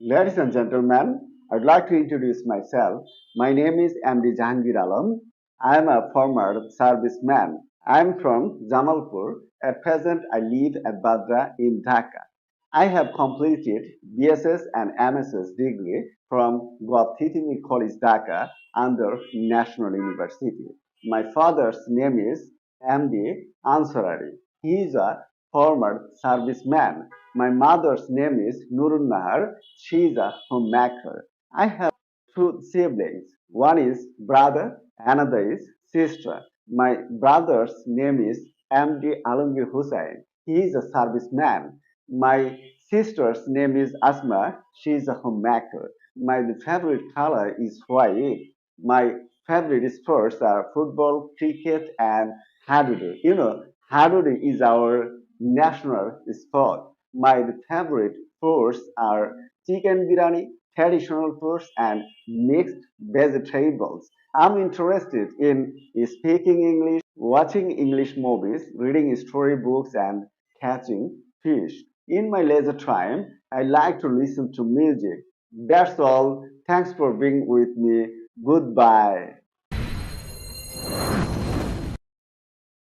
Ladies and gentlemen, I'd like to introduce myself. My name is MD Jahangir Alam. I am a former serviceman. I am from Jamalpur. At present, I live at Badra in Dhaka. I have completed BSS and MSS degree from Gautam College, Dhaka under National University. My father's name is MD Ansarari. He is a former serviceman. My mother's name is Nurun Nahar. She is a homemaker. I have two siblings. One is brother, another is sister. My brother's name is MD Alamgir Hussain. He is a serviceman. My sister's name is Asma. She is a homemaker. My favorite color is white. My favorite sports are football, cricket, and hadoodle. Hadoodle is our national sport. My favorite foods are chicken biryani, traditional foods, and mixed vegetables. I'm interested in speaking English, watching English movies, reading storybooks, and catching fish. In my leisure time, I like to listen to music. That's all. Thanks for being with me. Goodbye.